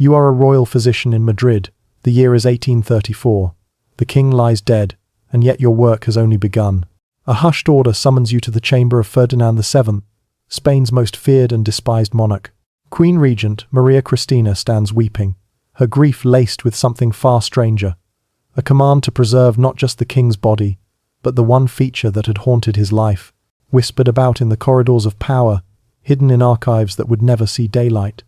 You are a royal physician in Madrid. The year is 1834. The king lies dead, and yet your work has only begun. A hushed order summons you to the chamber of Ferdinand VII, Spain's most feared and despised monarch. Queen Regent Maria Cristina stands weeping, her grief laced with something far stranger, a command to preserve not just the king's body, but the one feature that had haunted his life, whispered about in the corridors of power, hidden in archives that would never see daylight.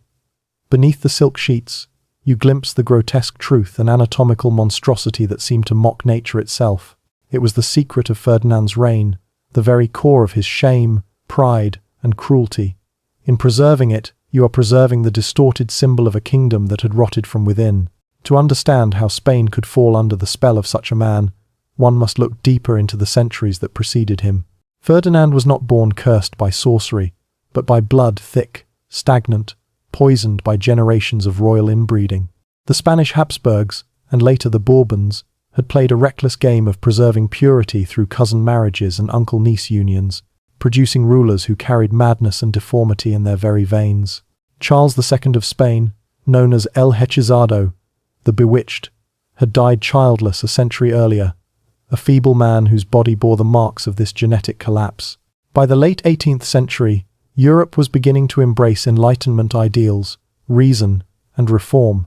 Beneath the silk sheets, you glimpse the grotesque truth, an anatomical monstrosity that seemed to mock nature itself. It was the secret of Ferdinand's reign, the very core of his shame, pride, and cruelty. In preserving it, you are preserving the distorted symbol of a kingdom that had rotted from within. To understand how Spain could fall under the spell of such a man, one must look deeper into the centuries that preceded him. Ferdinand was not born cursed by sorcery, but by blood thick, stagnant, poisoned by generations of royal inbreeding. The Spanish Habsburgs, and later the Bourbons, had played a reckless game of preserving purity through cousin marriages and uncle-niece unions, producing rulers who carried madness and deformity in their very veins. Charles II of Spain, known as El Hechizado, the Bewitched, had died childless a century earlier, a feeble man whose body bore the marks of this genetic collapse. By the late 18th century, Europe was beginning to embrace Enlightenment ideals, reason, and reform.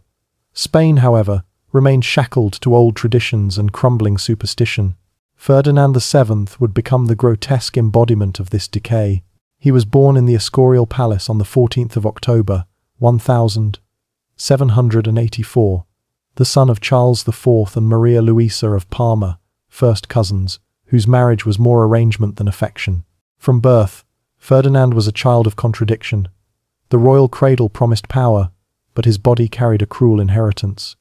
Spain, however, remained shackled to old traditions and crumbling superstition. Ferdinand VII would become the grotesque embodiment of this decay. He was born in the Escorial Palace on the 14th of October, 1784, the son of Charles IV and Maria Luisa of Parma, first cousins, whose marriage was more arrangement than affection. From birth, Ferdinand was a child of contradiction. The royal cradle promised power, but his body carried a cruel inheritance.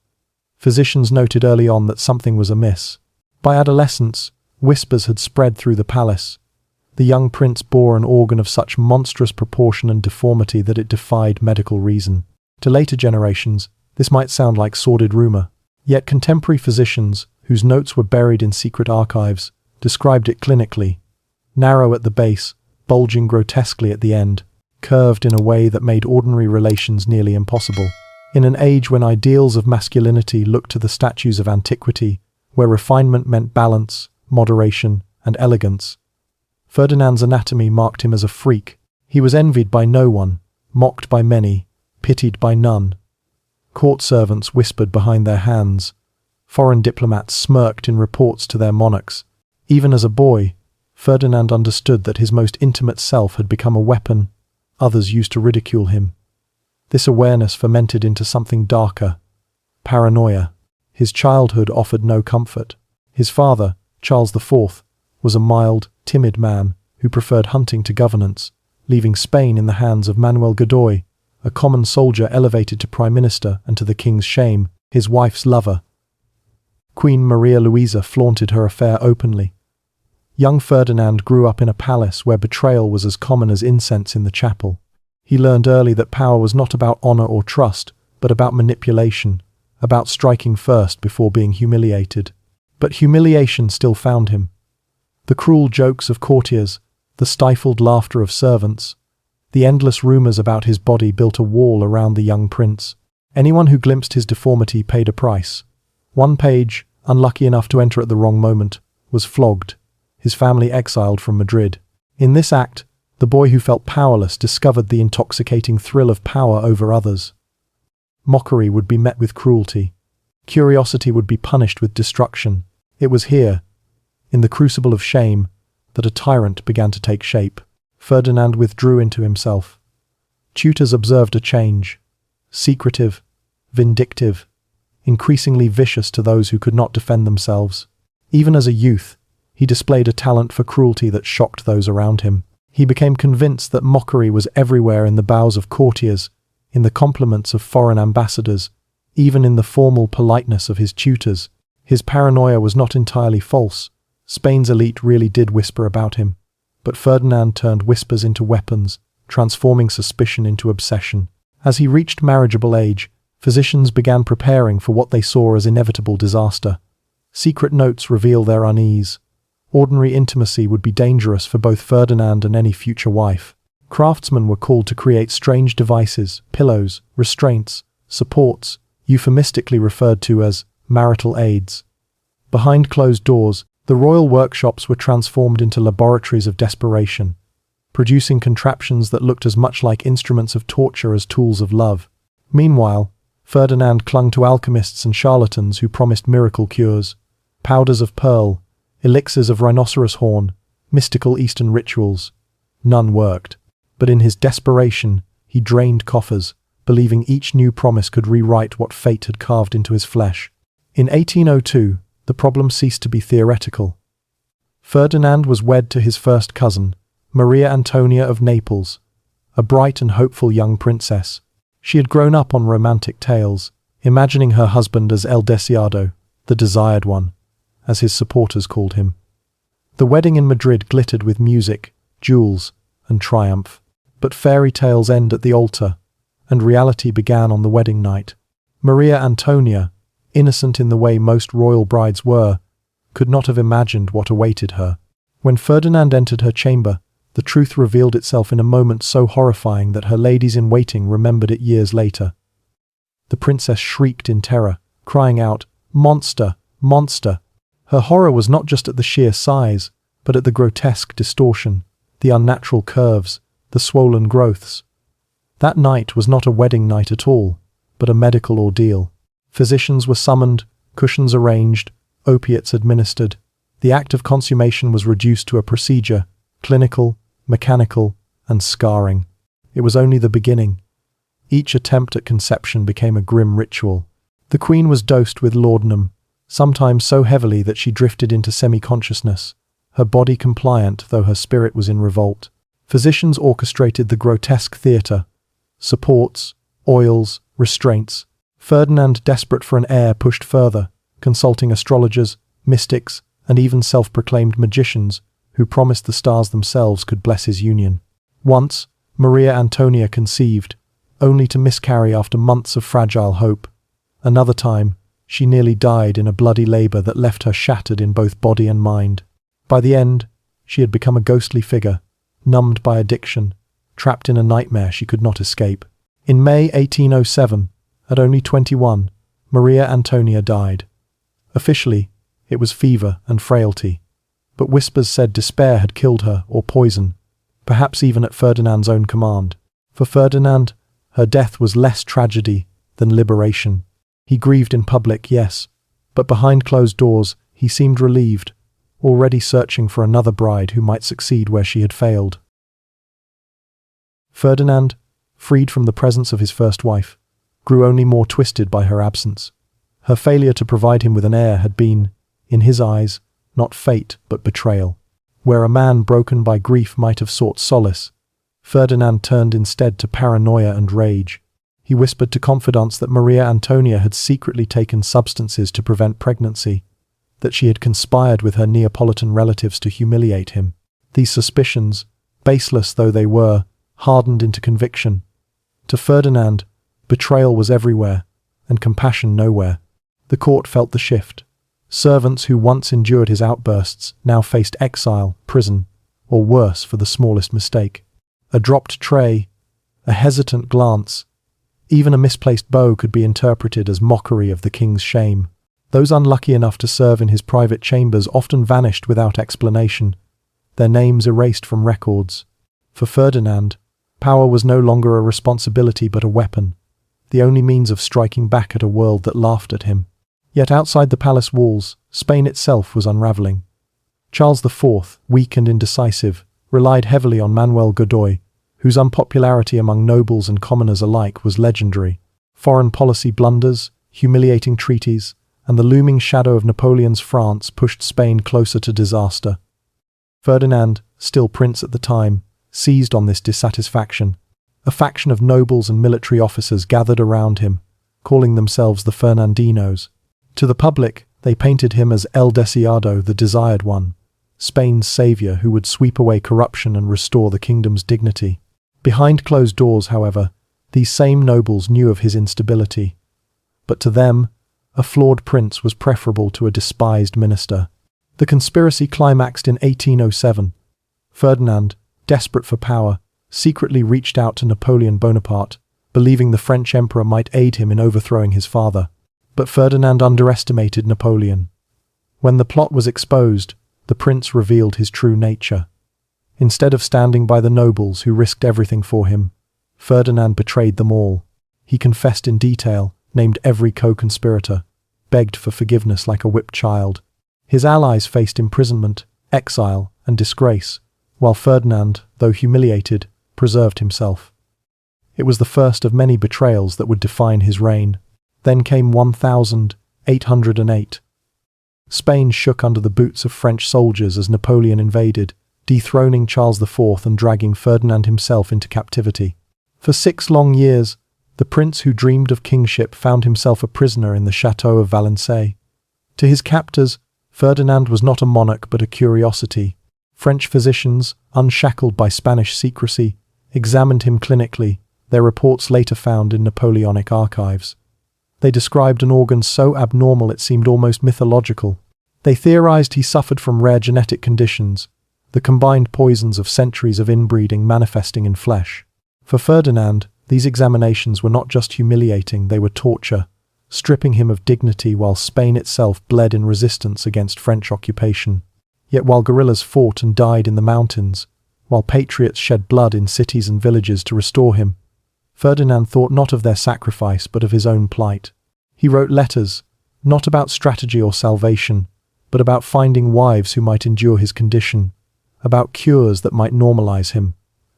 Physicians noted early on that something was amiss. By adolescence, whispers had spread through the palace. The young prince bore an organ of such monstrous proportion and deformity that it defied medical reason. To later generations, this might sound like sordid rumor. Yet contemporary physicians, whose notes were buried in secret archives, described it clinically. Narrow at the base, bulging grotesquely at the end, curved in a way that made ordinary relations nearly impossible. In an age when ideals of masculinity looked to the statues of antiquity, where refinement meant balance, moderation, and elegance, Ferdinand's anatomy marked him as a freak. He was envied by no one, mocked by many, pitied by none. Court servants whispered behind their hands. Foreign diplomats smirked in reports to their monarchs. Even as a boy, Ferdinand understood that his most intimate self had become a weapon others used to ridicule him. This awareness fermented into something darker, paranoia. His childhood offered no comfort. His father, Charles IV, was a mild, timid man who preferred hunting to governance, leaving Spain in the hands of Manuel Godoy, a common soldier elevated to prime minister and, to the king's shame, his wife's lover. Queen Maria Luisa flaunted her affair openly. Young Ferdinand grew up in a palace where betrayal was as common as incense in the chapel. He learned early that power was not about honor or trust, but about manipulation, about striking first before being humiliated. But humiliation still found him. The cruel jokes of courtiers, the stifled laughter of servants, the endless rumors about his body built a wall around the young prince. Anyone who glimpsed his deformity paid a price. One page, unlucky enough to enter at the wrong moment, was flogged, his family exiled from Madrid. In this act, the boy who felt powerless discovered the intoxicating thrill of power over others. Mockery would be met with cruelty. Curiosity would be punished with destruction. It was here, in the crucible of shame, that a tyrant began to take shape. Ferdinand withdrew into himself. Tutors observed a change. Secretive, vindictive, increasingly vicious to those who could not defend themselves. Even as a youth, he displayed a talent for cruelty that shocked those around him. He became convinced that mockery was everywhere, in the bows of courtiers, in the compliments of foreign ambassadors, even in the formal politeness of his tutors. His paranoia was not entirely false. Spain's elite really did whisper about him. But Ferdinand turned whispers into weapons, transforming suspicion into obsession. As he reached marriageable age, physicians began preparing for what they saw as inevitable disaster. Secret notes reveal their unease. Ordinary intimacy would be dangerous for both Ferdinand and any future wife. Craftsmen were called to create strange devices, pillows, restraints, supports, euphemistically referred to as marital aids. Behind closed doors, the royal workshops were transformed into laboratories of desperation, producing contraptions that looked as much like instruments of torture as tools of love. Meanwhile, Ferdinand clung to alchemists and charlatans who promised miracle cures, powders of pearl, elixirs of rhinoceros horn, mystical Eastern rituals. None worked. But in his desperation, he drained coffers, believing each new promise could rewrite what fate had carved into his flesh. In 1802, the problem ceased to be theoretical. Ferdinand was wed to his first cousin, Maria Antonia of Naples, a bright and hopeful young princess. She had grown up on romantic tales, imagining her husband as El Deseado, the desired one, as his supporters called him. The wedding in Madrid glittered with music, jewels, and triumph. But fairy tales end at the altar, and reality began on the wedding night. Maria Antonia, innocent in the way most royal brides were, could not have imagined what awaited her. When Ferdinand entered her chamber, the truth revealed itself in a moment so horrifying that her ladies-in-waiting remembered it years later. The princess shrieked in terror, crying out, "Monster! Monster!" Her horror was not just at the sheer size, but at the grotesque distortion, the unnatural curves, the swollen growths. That night was not a wedding night at all, but a medical ordeal. Physicians were summoned, cushions arranged, opiates administered. The act of consummation was reduced to a procedure, clinical, mechanical, and scarring. It was only the beginning. Each attempt at conception became a grim ritual. The queen was dosed with laudanum, sometimes so heavily that she drifted into semi-consciousness, her body compliant though her spirit was in revolt. Physicians orchestrated the grotesque theatre, supports, oils, restraints. Ferdinand, desperate for an heir, pushed further, consulting astrologers, mystics, and even self-proclaimed magicians who promised the stars themselves could bless his union. Once, Maria Antonia conceived, only to miscarry after months of fragile hope. Another time, she nearly died in a bloody labor that left her shattered in both body and mind. By the end, she had become a ghostly figure, numbed by addiction, trapped in a nightmare she could not escape. In May 1807, at only 21, Maria Antonia died. Officially, it was fever and frailty, but whispers said despair had killed her, or poison, perhaps even at Ferdinand's own command. For Ferdinand, her death was less tragedy than liberation. He grieved in public, yes, but behind closed doors he seemed relieved, already searching for another bride who might succeed where she had failed. Ferdinand, freed from the presence of his first wife, grew only more twisted by her absence. Her failure to provide him with an heir had been, in his eyes, not fate but betrayal. Where a man broken by grief might have sought solace, Ferdinand turned instead to paranoia and rage. He whispered to confidants that Maria Antonia had secretly taken substances to prevent pregnancy, that she had conspired with her Neapolitan relatives to humiliate him. These suspicions, baseless though they were, hardened into conviction. To Ferdinand, betrayal was everywhere, and compassion nowhere. The court felt the shift. Servants who once endured his outbursts now faced exile, prison, or worse for the smallest mistake. A dropped tray, a hesitant glance, even a misplaced bow could be interpreted as mockery of the king's shame. Those unlucky enough to serve in his private chambers often vanished without explanation, their names erased from records. For Ferdinand, power was no longer a responsibility but a weapon, the only means of striking back at a world that laughed at him. Yet outside the palace walls, Spain itself was unraveling. Charles IV, weak and indecisive, relied heavily on Manuel Godoy, whose unpopularity among nobles and commoners alike was legendary. Foreign policy blunders, humiliating treaties, and the looming shadow of Napoleon's France pushed Spain closer to disaster. Ferdinand, still prince at the time, seized on this dissatisfaction. A faction of nobles and military officers gathered around him, calling themselves the Fernandinos. To the public, they painted him as El Deseado, the desired one, Spain's savior who would sweep away corruption and restore the kingdom's dignity. Behind closed doors, however, these same nobles knew of his instability. But to them, a flawed prince was preferable to a despised minister. The conspiracy climaxed in 1807. Ferdinand, desperate for power, secretly reached out to Napoleon Bonaparte, believing the French emperor might aid him in overthrowing his father. But Ferdinand underestimated Napoleon. When the plot was exposed, the prince revealed his true nature. Instead of standing by the nobles who risked everything for him, Ferdinand betrayed them all. He confessed in detail, named every co-conspirator, begged for forgiveness like a whipped child. His allies faced imprisonment, exile, and disgrace, while Ferdinand, though humiliated, preserved himself. It was the first of many betrayals that would define his reign. Then came 1808. Spain shook under the boots of French soldiers as Napoleon invaded, dethroning Charles IV and dragging Ferdinand himself into captivity. For 6 long years, the prince who dreamed of kingship found himself a prisoner in the chateau of Valenciennes. To his captors, Ferdinand was not a monarch but a curiosity. French physicians, unshackled by Spanish secrecy, examined him clinically, their reports later found in Napoleonic archives. They described an organ so abnormal it seemed almost mythological. They theorized he suffered from rare genetic conditions, the combined poisons of centuries of inbreeding manifesting in flesh. For Ferdinand, these examinations were not just humiliating, they were torture, stripping him of dignity while Spain itself bled in resistance against French occupation. Yet while guerrillas fought and died in the mountains, while patriots shed blood in cities and villages to restore him, Ferdinand thought not of their sacrifice but of his own plight. He wrote letters, not about strategy or salvation, but about finding wives who might endure his condition, about cures that might normalize him,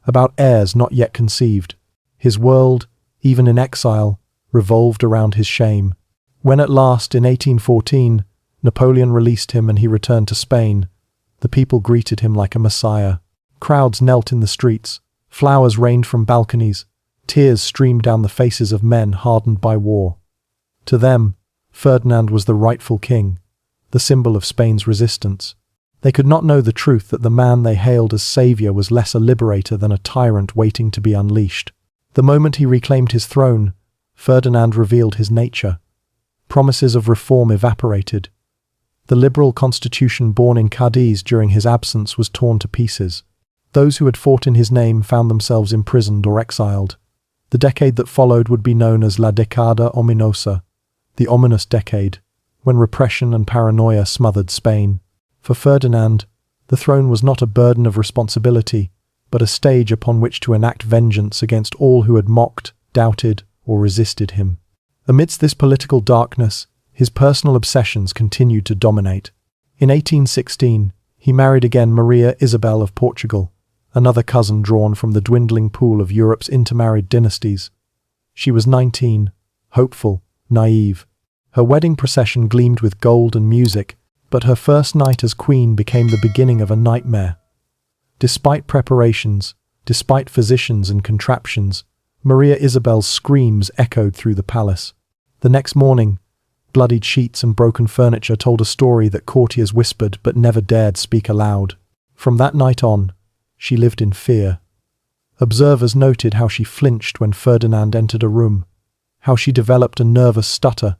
about heirs not yet conceived. His world, even in exile, revolved around his shame. When at last, in 1814, Napoleon released him and he returned to Spain, the people greeted him like a messiah. Crowds knelt in the streets, flowers rained from balconies, tears streamed down the faces of men hardened by war. To them, Ferdinand was the rightful king, the symbol of Spain's resistance. They could not know the truth that the man they hailed as savior was less a liberator than a tyrant waiting to be unleashed. The moment he reclaimed his throne, Ferdinand revealed his nature. Promises of reform evaporated. The liberal constitution born in Cadiz during his absence was torn to pieces. Those who had fought in his name found themselves imprisoned or exiled. The decade that followed would be known as La Década Ominosa, the ominous decade, when repression and paranoia smothered Spain. For Ferdinand, the throne was not a burden of responsibility, but a stage upon which to enact vengeance against all who had mocked, doubted, or resisted him. Amidst this political darkness, his personal obsessions continued to dominate. In 1816, he married again Maria Isabel of Portugal, another cousin drawn from the dwindling pool of Europe's intermarried dynasties. She was 19, hopeful, naive. Her wedding procession gleamed with gold and music, but her first night as queen became the beginning of a nightmare. Despite preparations, despite physicians and contraptions, Maria Isabel's screams echoed through the palace. The next morning, bloodied sheets and broken furniture told a story that courtiers whispered but never dared speak aloud. From that night on, she lived in fear. Observers noted how she flinched when Ferdinand entered a room, how she developed a nervous stutter,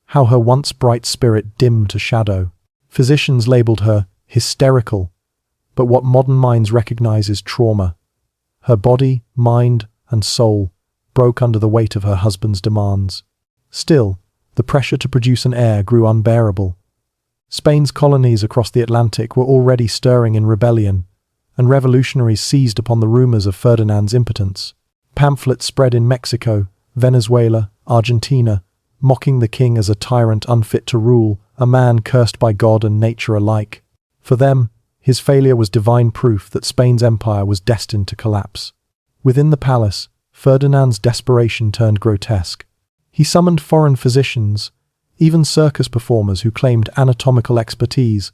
how her once bright spirit dimmed to shadow. Physicians labeled her hysterical, but what modern minds recognize as trauma. Her body, mind, and soul broke under the weight of her husband's demands. Still, the pressure to produce an heir grew unbearable. Spain's colonies across the Atlantic were already stirring in rebellion, and revolutionaries seized upon the rumors of Ferdinand's impotence. Pamphlets spread in Mexico, Venezuela, Argentina, mocking the king as a tyrant unfit to rule, a man cursed by God and nature alike. For them, his failure was divine proof that Spain's empire was destined to collapse. Within the palace, Ferdinand's desperation turned grotesque. He summoned foreign physicians, even circus performers who claimed anatomical expertise,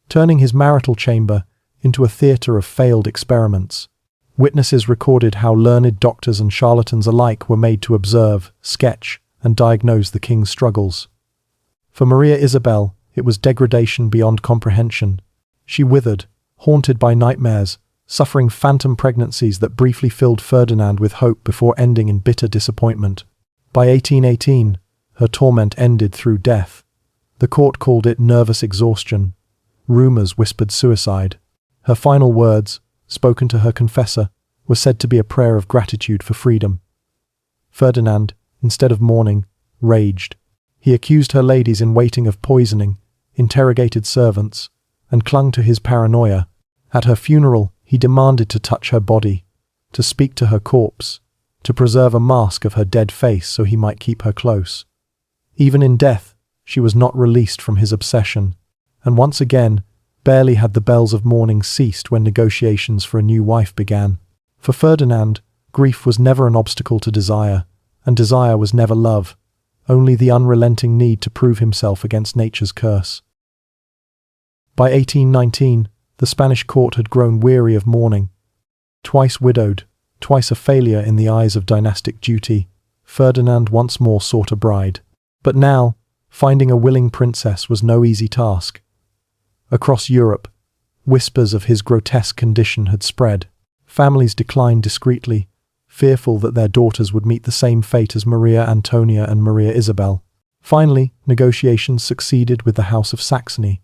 turning his marital chamber into a theater of failed experiments. Witnesses recorded how learned doctors and charlatans alike were made to observe, sketch, and diagnose the king's struggles. For Maria Isabel, it was degradation beyond comprehension. She withered, haunted by nightmares, suffering phantom pregnancies that briefly filled Ferdinand with hope before ending in bitter disappointment. By 1818, her torment ended through death. The court called it nervous exhaustion. Rumors whispered suicide. Her final words, spoken to her confessor, were said to be a prayer of gratitude for freedom. Ferdinand, instead of mourning, raged. He accused her ladies-in-waiting of poisoning, interrogated servants, and clung to his paranoia. At her funeral, he demanded to touch her body, to speak to her corpse, to preserve a mask of her dead face so he might keep her close. Even in death, she was not released from his obsession, and once again, barely had the bells of mourning ceased when negotiations for a new wife began. For Ferdinand, grief was never an obstacle to desire, and desire was never love, only the unrelenting need to prove himself against nature's curse. By 1819, the Spanish court had grown weary of mourning. Twice widowed, twice a failure in the eyes of dynastic duty, Ferdinand once more sought a bride. But now, finding a willing princess was no easy task. Across Europe, whispers of his grotesque condition had spread. Families declined discreetly, fearful that their daughters would meet the same fate as Maria Antonia and Maria Isabel. Finally, negotiations succeeded with the House of Saxony,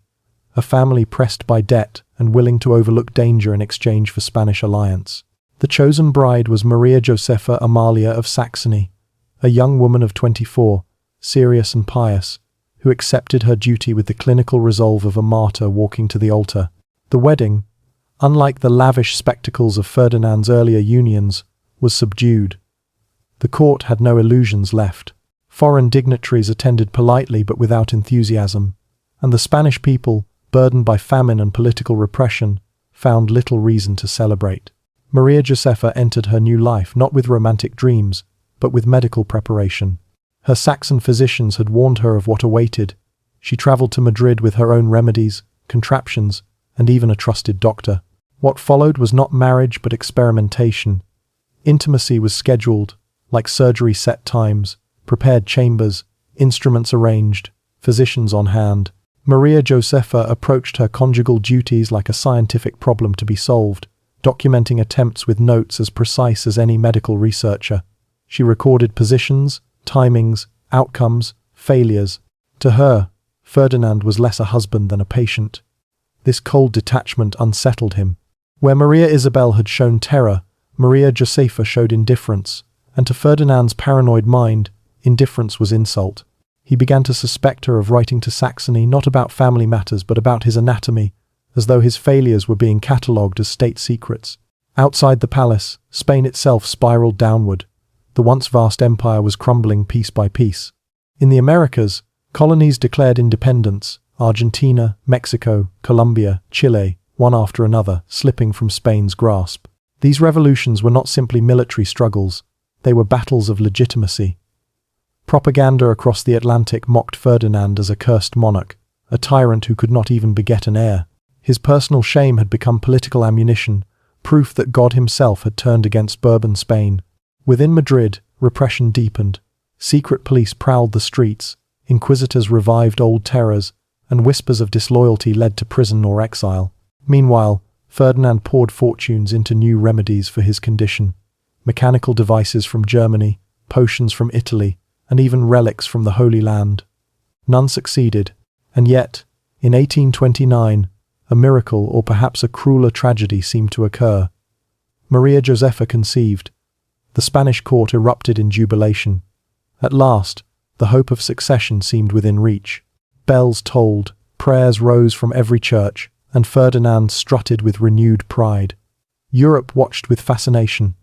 a family pressed by debt and willing to overlook danger in exchange for Spanish alliance. The chosen bride was Maria Josepha Amalia of Saxony, a young woman of 24, serious and pious, who accepted her duty with the clinical resolve of a martyr walking to the altar. The wedding, unlike the lavish spectacles of Ferdinand's earlier unions, was subdued. The court had no illusions left. Foreign dignitaries attended politely but without enthusiasm, and the Spanish people, burdened by famine and political repression, found little reason to celebrate. Maria Josepha entered her new life not with romantic dreams, but with medical preparation. Her Saxon physicians had warned her of what awaited. She traveled to Madrid with her own remedies, contraptions, and even a trusted doctor. What followed was not marriage but experimentation. Intimacy was scheduled, like surgery set times, prepared chambers, instruments arranged, physicians on hand. Maria Josepha approached her conjugal duties like a scientific problem to be solved, documenting attempts with notes as precise as any medical researcher. She recorded positions, timings, outcomes, failures. To her, Ferdinand was less a husband than a patient. This cold detachment unsettled him. Where Maria Isabel had shown terror, Maria Josepha showed indifference, and to Ferdinand's paranoid mind, indifference was insult. He began to suspect her of writing to Saxony not about family matters but about his anatomy, as though his failures were being catalogued as state secrets. Outside the palace, Spain itself spiraled downward. The once vast empire was crumbling piece by piece. In the Americas, colonies declared independence: Argentina, Mexico, Colombia, Chile, one after another, slipping from Spain's grasp. These revolutions were not simply military struggles, they were battles of legitimacy. Propaganda across the Atlantic mocked Ferdinand as a cursed monarch, a tyrant who could not even beget an heir. His personal shame had become political ammunition, proof that God himself had turned against Bourbon Spain. Within Madrid, repression deepened. Secret police prowled the streets, inquisitors revived old terrors, and whispers of disloyalty led to prison or exile. Meanwhile, Ferdinand poured fortunes into new remedies for his condition. Mechanical devices from Germany, potions from Italy, and even relics from the Holy Land. None succeeded, and yet, in 1829, a miracle or perhaps a crueler tragedy seemed to occur. Maria Josepha conceived. The Spanish court erupted in jubilation. At last, the hope of succession seemed within reach. Bells tolled, prayers rose from every church, and Ferdinand strutted with renewed pride. Europe watched with fascination.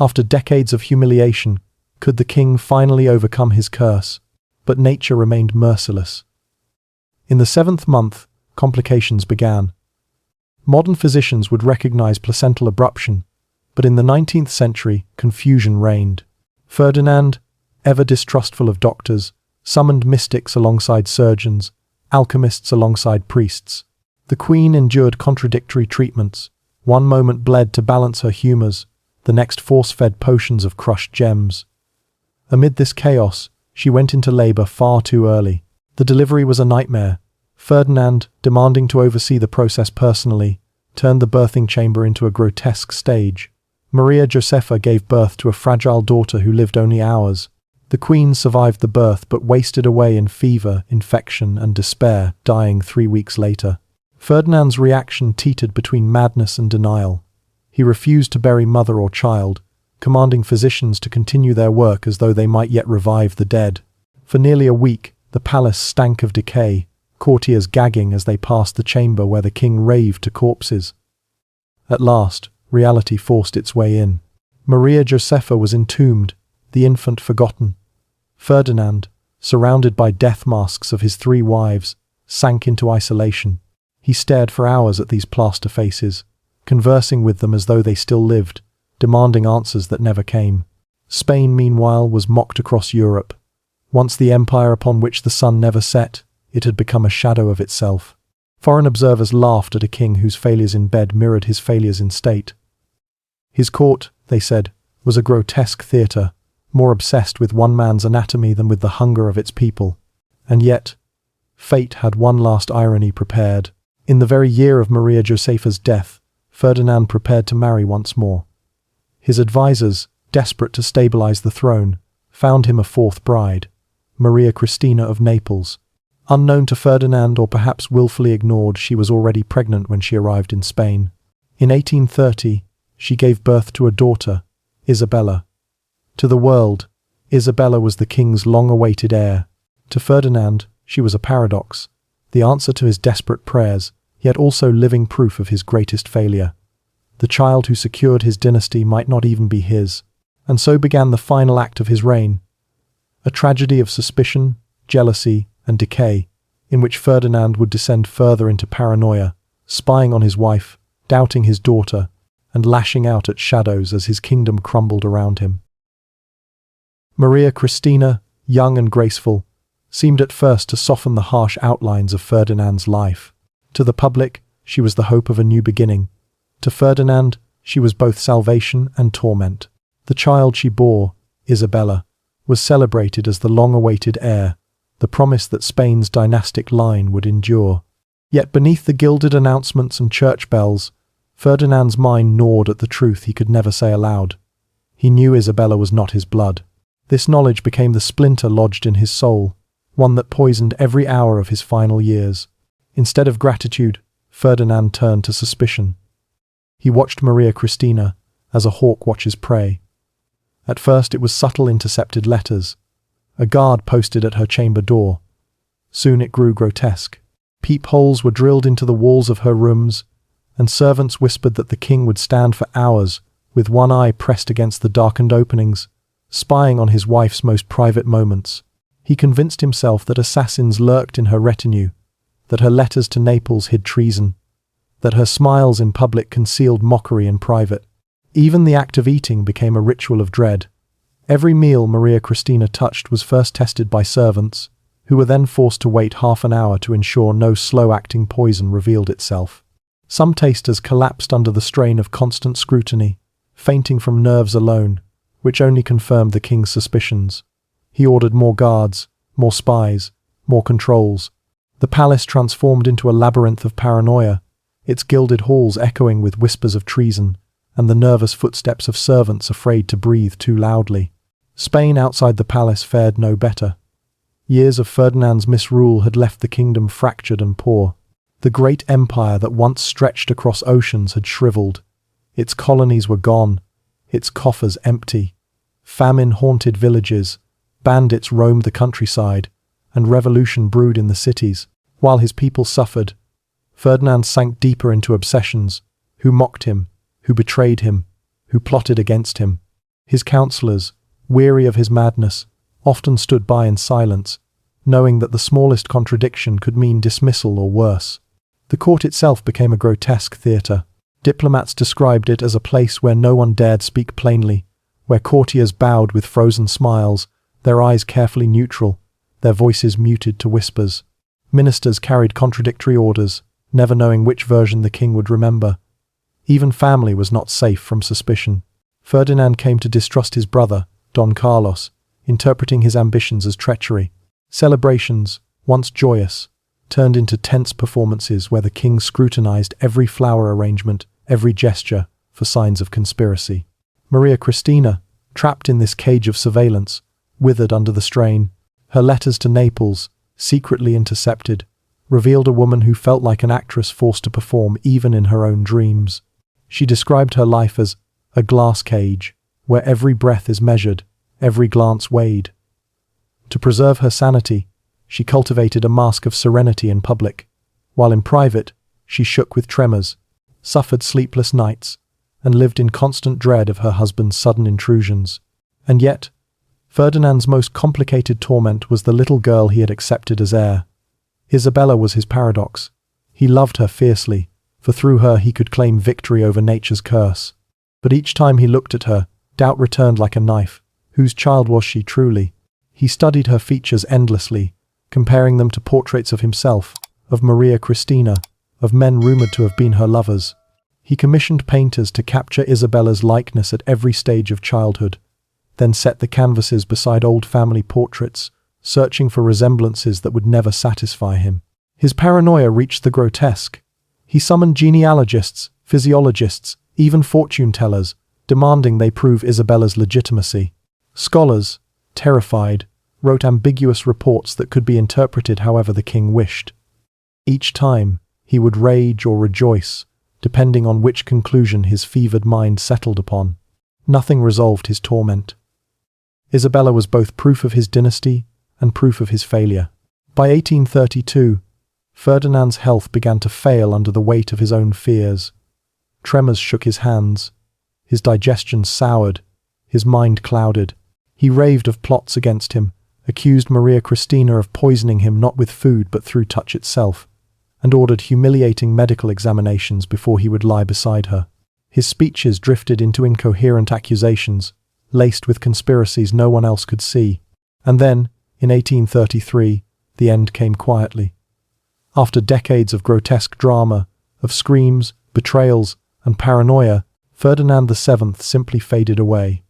After decades of humiliation, could the king finally overcome his curse? But nature remained merciless. In the 7th month, complications began. Modern physicians would recognize placental abruption, but in the 19th century, confusion reigned. Ferdinand, ever distrustful of doctors, summoned mystics alongside surgeons, alchemists alongside priests. The queen endured contradictory treatments. One moment bled to balance her humors, the next force-fed potions of crushed gems. Amid this chaos, she went into labor far too early. The delivery was a nightmare. Ferdinand, demanding to oversee the process personally, turned the birthing chamber into a grotesque stage. Maria Josepha gave birth to a fragile daughter who lived only hours. The queen survived the birth but wasted away in fever, infection, and despair, dying 3 weeks later. Ferdinand's reaction teetered between madness and denial. He refused to bury mother or child, commanding physicians to continue their work as though they might yet revive the dead. For nearly a week, the palace stank of decay, courtiers gagging as they passed the chamber where the king raved to corpses. At last, reality forced its way in. Maria Josepha was entombed, the infant forgotten. Ferdinand, surrounded by death masks of his 3 wives, sank into isolation. He stared for hours at these plaster faces, conversing with them as though they still lived, demanding answers that never came. Spain, meanwhile, was mocked across Europe. Once the empire upon which the sun never set, it had become a shadow of itself. Foreign observers laughed at a king whose failures in bed mirrored his failures in state. His court, they said, was a grotesque theatre, more obsessed with one man's anatomy than with the hunger of its people. And yet, fate had one last irony prepared. In the very year of Maria Josepha's death, Ferdinand prepared to marry once more. His advisors, desperate to stabilize the throne, found him a 4th bride, Maria Cristina of Naples. Unknown to Ferdinand, or perhaps willfully ignored, she was already pregnant when she arrived in Spain. In 1830, she gave birth to a daughter, Isabella. To the world, Isabella was the king's long-awaited heir. To Ferdinand, she was a paradox, the answer to his desperate prayers, yet also living proof of his greatest failure. The child who secured his dynasty might not even be his. And so began the final act of his reign, a tragedy of suspicion, jealousy, and decay, in which Ferdinand would descend further into paranoia, spying on his wife, doubting his daughter, and lashing out at shadows as his kingdom crumbled around him. Maria Cristina, young and graceful, seemed at first to soften the harsh outlines of Ferdinand's life. To the public, she was the hope of a new beginning. To Ferdinand, she was both salvation and torment. The child she bore, Isabella, was celebrated as the long-awaited heir, the promise that Spain's dynastic line would endure. Yet beneath the gilded announcements and church bells, Ferdinand's mind gnawed at the truth he could never say aloud. He knew Isabella was not his blood. This knowledge became the splinter lodged in his soul, one that poisoned every hour of his final years. Instead of gratitude, Ferdinand turned to suspicion. He watched Maria Cristina as a hawk watches prey. At first it was subtle intercepted letters, a guard posted at her chamber door. Soon it grew grotesque. Peepholes were drilled into the walls of her rooms, and servants whispered that the king would stand for hours, with one eye pressed against the darkened openings, spying on his wife's most private moments. He convinced himself that assassins lurked in her retinue, that her letters to Naples hid treason, that her smiles in public concealed mockery in private. Even the act of eating became a ritual of dread. Every meal Maria Cristina touched was first tested by servants, who were then forced to wait half an hour to ensure no slow-acting poison revealed itself. Some tasters collapsed under the strain of constant scrutiny, fainting from nerves alone, which only confirmed the king's suspicions. He ordered more guards, more spies, more controls. The palace transformed into a labyrinth of paranoia, its gilded halls echoing with whispers of treason, and the nervous footsteps of servants afraid to breathe too loudly. Spain outside the palace fared no better. Years of Ferdinand's misrule had left the kingdom fractured and poor. The great empire that once stretched across oceans had shriveled. Its colonies were gone, its coffers empty. Famine-haunted villages, bandits roamed the countryside, and revolution brewed in the cities. While his people suffered, Ferdinand sank deeper into obsessions, who mocked him, who betrayed him, who plotted against him. His counselors, weary of his madness, often stood by in silence, knowing that the smallest contradiction could mean dismissal or worse. The court itself became a grotesque theatre. Diplomats described it as a place where no one dared speak plainly, where courtiers bowed with frozen smiles, their eyes carefully neutral, their voices muted to whispers. Ministers carried contradictory orders, never knowing which version the king would remember. Even family was not safe from suspicion. Ferdinand came to distrust his brother, Don Carlos, interpreting his ambitions as treachery. Celebrations, once joyous, turned into tense performances where the king scrutinized every flower arrangement, every gesture, for signs of conspiracy. Maria Cristina, trapped in this cage of surveillance, withered under the strain. Her letters to Naples, secretly intercepted, revealed a woman who felt like an actress forced to perform even in her own dreams. She described her life as a glass cage, where every breath is measured, every glance weighed. To preserve her sanity, she cultivated a mask of serenity in public, while in private, she shook with tremors, suffered sleepless nights, and lived in constant dread of her husband's sudden intrusions. And yet, Ferdinand's most complicated torment was the little girl he had accepted as heir. Isabella was his paradox. He loved her fiercely, for through her he could claim victory over nature's curse. But each time he looked at her, doubt returned like a knife. Whose child was she truly? He studied her features endlessly, comparing them to portraits of himself, of Maria Cristina, of men rumored to have been her lovers. He commissioned painters to capture Isabella's likeness at every stage of childhood, then set the canvases beside old family portraits, searching for resemblances that would never satisfy him. His paranoia reached the grotesque. He summoned genealogists, physiologists, even fortune-tellers, demanding they prove Isabella's legitimacy. Scholars, terrified, wrote ambiguous reports that could be interpreted however the king wished. Each time, he would rage or rejoice, depending on which conclusion his fevered mind settled upon. Nothing resolved his torment. Isabella was both proof of his dynasty and proof of his failure. By 1832, Ferdinand's health began to fail under the weight of his own fears. Tremors shook his hands. His digestion soured. His mind clouded. He raved of plots against him, accused Maria Cristina of poisoning him not with food but through touch itself, and ordered humiliating medical examinations before he would lie beside her. His speeches drifted into incoherent accusations, laced with conspiracies no one else could see. And then, in 1833, the end came quietly. After decades of grotesque drama, of screams, betrayals, and paranoia, Ferdinand VII simply faded away.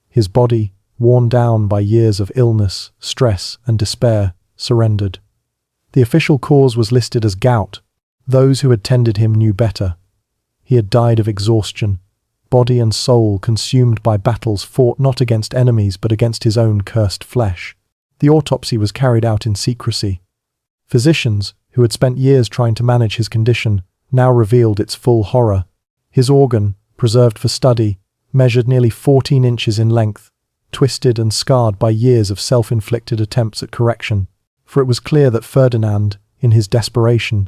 His body, worn down by years of illness, stress, and despair, surrendered. The official cause was listed as gout. Those who had tended him knew better. He had died of exhaustion, body and soul consumed by battles fought not against enemies but against his own cursed flesh. The autopsy was carried out in secrecy. Physicians, who had spent years trying to manage his condition, now revealed its full horror. His organ, preserved for study, measured nearly 14 inches in length, twisted and scarred by years of self-inflicted attempts at correction. For it was clear that Ferdinand, in his desperation,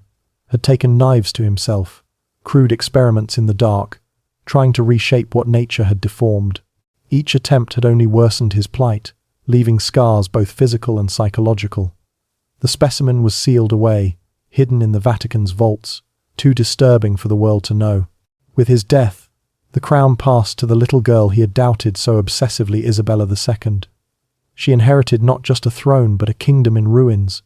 had taken knives to himself, crude experiments in the dark, trying to reshape what nature had deformed. Each attempt had only worsened his plight, leaving scars both physical and psychological. The specimen was sealed away, hidden in the Vatican's vaults, too disturbing for the world to know. With his death, the crown passed to the little girl he had doubted so obsessively, Isabella II. She inherited not just a throne but a kingdom in ruins,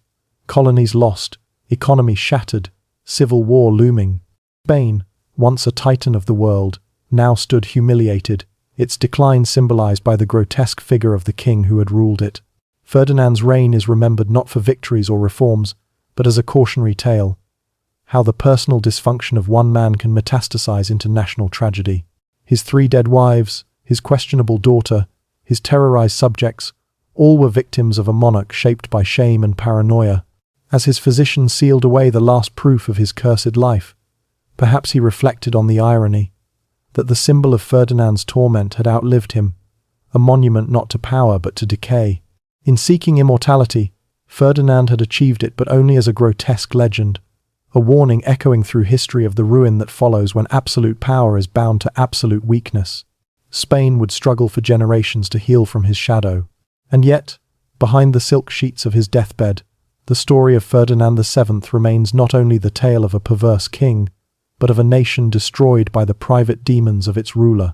colonies lost, economy shattered, civil war looming. Spain, once a titan of the world, now stood humiliated, its decline symbolized by the grotesque figure of the king who had ruled it. Ferdinand's reign is remembered not for victories or reforms, but as a cautionary tale. How the personal dysfunction of one man can metastasize into national tragedy. His 3 dead wives, his questionable daughter, his terrorized subjects, all were victims of a monarch shaped by shame and paranoia. As his physician sealed away the last proof of his cursed life, perhaps he reflected on the irony that the symbol of Ferdinand's torment had outlived him, a monument not to power but to decay. In seeking immortality, Ferdinand had achieved it but only as a grotesque legend, a warning echoing through history of the ruin that follows when absolute power is bound to absolute weakness. Spain would struggle for generations to heal from his shadow. And yet, behind the silk sheets of his deathbed, the story of Ferdinand VII remains not only the tale of a perverse king, but of a nation destroyed by the private demons of its ruler.